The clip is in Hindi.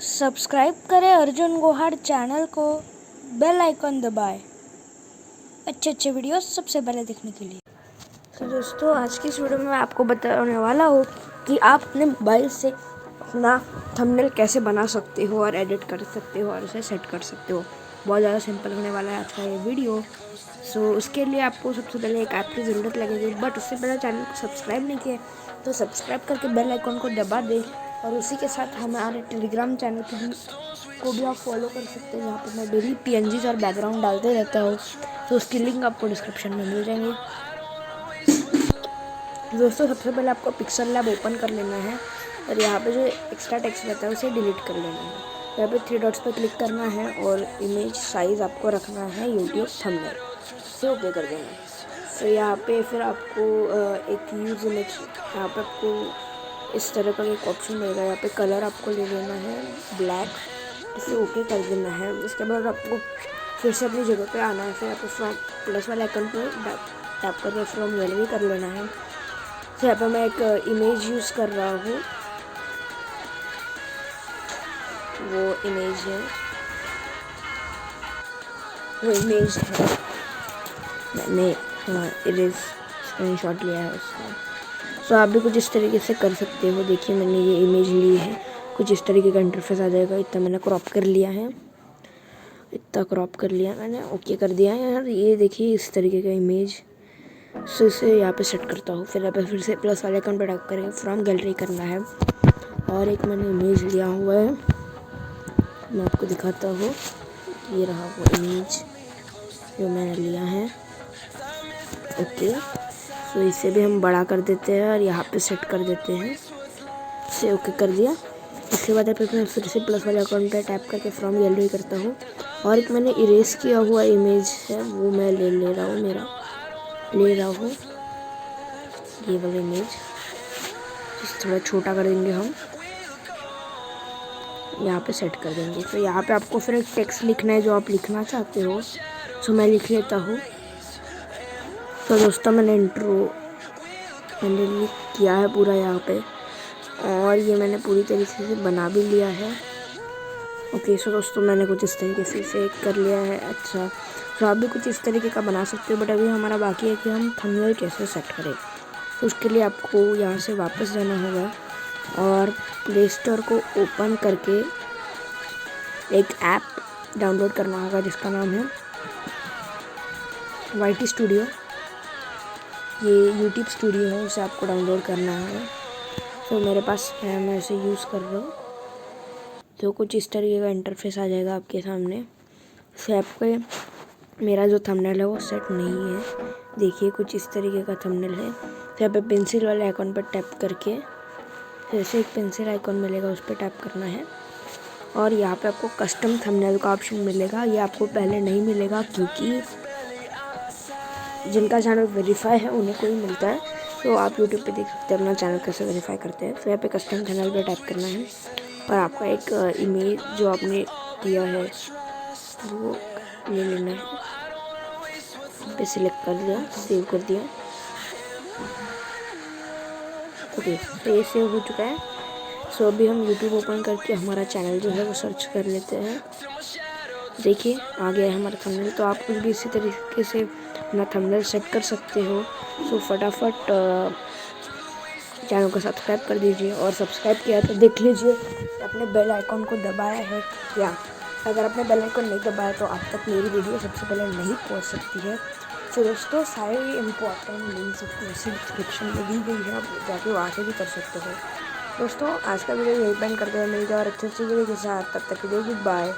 सब्सक्राइब करें अर्जुन गोहाड़ चैनल को, बेल आइकन दबाएं अच्छे अच्छे वीडियोस सबसे पहले देखने के लिए। तो दोस्तों, आज की इस वीडियो में मैं आपको बताने वाला हूँ कि आप अपने मोबाइल से अपना थंबनेल कैसे बना सकते हो और एडिट कर सकते हो और उसे सेट कर सकते हो। बहुत ज़्यादा सिंपल होने वाला है आज का ये वीडियो। उसके लिए आपको सबसे पहले एक ऐप की ज़रूरत लगेगी, बट उससे पहले चैनल को सब्सक्राइब नहीं किया तो सब्सक्राइब करके बेल आइकन को दबा दें। और उसी के साथ हमारे टेलीग्राम चैनल को भी आप फॉलो कर सकते हैं, जहाँ पर मैं डेली PNGs और बैकग्राउंड डालते रहता हूँ। तो उसकी लिंक आपको डिस्क्रिप्शन में मिल जाएंगी। दोस्तों, सबसे पहले आपको पिक्सल लैब ओपन कर लेना है और यहाँ पे जो एक्स्ट्रा टेक्स्ट रहता है उसे डिलीट कर लेना है। यहाँ पे 3 डॉट्स पर क्लिक करना है और इमेज साइज़ आपको रखना है यूट्यूब थंबनेल से ओके कर देना है। तो यहाँ पे फिर आपको एक यूज इमेज, यहाँ पे आपको इस तरह का एक ऑप्शन मिलेगा। यहाँ पे कलर आपको ले लेना है ब्लैक, इसे ओके कर देना है। इसके बाद आपको फिर से अपनी जगह पे आना है। फिर आपको फ्रॉम प्लस वाले आइकन पर टैप करके फ्रॉम गैलरी कर लेना है। तो यहाँ पर मैं एक इमेज यूज़ कर रहा हूँ, वो इमेज है मैंने इरेज स्क्रीनशॉट लिया है उसका। तो आप भी कुछ इस तरीके से कर सकते हो। देखिए, मैंने ये इमेज ली है, कुछ इस तरीके का इंटरफेस आ जाएगा। इतना मैंने क्रॉप कर लिया है, इतना क्रॉप कर लिया मैंने, ओके कर दिया है यार। ये देखिए इस तरीके का इमेज। सो इसे यहाँ पे सेट करता हूँ। फिर यहाँ पे फिर से प्लस वाले आइकन पर टैप करके फ्रॉम गैलरी करना है। और एक मैंने इमेज लिया हुआ है, मैं आपको दिखाता हूँ। ये रहा वो इमेज जो मैंने लिया है, ओके। तो इसे भी हम बड़ा कर देते हैं और यहाँ पे सेट कर देते हैं। इसे ओके कर दिया। इसके बाद मैं फिर से प्लस वाले अकाउंट पे टैप करके फ्रॉम गैलरी करता हूँ। और एक मैंने इरेज किया हुआ इमेज है, वो मैं ले रहा हूँ ये वाला इमेज। थोड़ा छोटा कर देंगे हम, यहाँ पे सेट कर देंगे। तो यहाँ पे आपको फिर एक टेक्स्ट लिखना है जो आप लिखना चाहते हो। सो मैं लिख लेता हूँ। तो दोस्तों, मैंने इंट्रो लिख किया है पूरा यहाँ पे, और ये मैंने पूरी तरीके से बना भी लिया है, ओके। सो दोस्तों, मैंने कुछ इस तरीके से कर लिया है। अच्छा, तो आप भी कुछ इस तरीके का बना सकते हो, बट अभी हमारा बाकी है कि हम थंबनेल कैसे सेट करें। तो उसके लिए आपको यहाँ से वापस जाना होगा और प्ले स्टोर को ओपन करके एक ऐप डाउनलोड करना होगा जिसका नाम है YT स्टूडियो। ये यूट्यूब स्टूडियो है, उसे आपको डाउनलोड करना है। तो मेरे पास है, मैं इसे यूज़ कर रहा हूँ। तो कुछ इस तरीके का इंटरफेस आ जाएगा आपके सामने। से आपको मेरा जो थंबनेल है वो सेट नहीं है, देखिए कुछ इस तरीके का थंबनेल है। तो यहाँ पे पेंसिल वाले आइकन पर टैप करके फिर से एक पेंसिल आइकन मिलेगा, उस पर टैप करना है। और यहाँ पे आपको कस्टम थंबनेल का ऑप्शन मिलेगा। ये आपको पहले नहीं मिलेगा, क्योंकि जिनका चैनल वेरीफाई है उन्हें को ही मिलता है। तो आप यूट्यूब पे देख सकते हैं अपना चैनल कैसे वेरीफाई करते हैं। तो यहाँ पे कस्टम थंबनेल पे टैप करना है और आपका एक इमेज जो आपने किया है वो ले लेना है। पे सिलेक्ट कर दिया, सेव कर दिया, ओके। तो ये सेव हो चुका है। सो अभी हम यूट्यूब ओपन करके हमारा चैनल जो है वो सर्च कर लेते हैं। देखिए आ गया है हमारा थंबनेल। तो आप कुछ भी इसी तरीके से अपना थंबनेल सेट कर सकते हो। सो फटाफट चैनल को सब्सक्राइब कर दीजिए, और सब्सक्राइब किया तो देख लीजिए अपने बेल आइकन को दबाया है क्या। अगर आपने बेल आइकन नहीं दबाया तो आप तक मेरी वीडियो सबसे पहले नहीं पहुंच सकती है। तो दोस्तों, सारे इम्पोर्टेंट लिंक्स डिस्क्रिप्शन में दी गई है, आप जाके वहाँ से भी कर सकते हो। दोस्तों, आज का वीडियो यही पेंड करते हैं। मिलते हैं और अच्छे वीडियो के साथ, तब तक के लिए गुड बाय।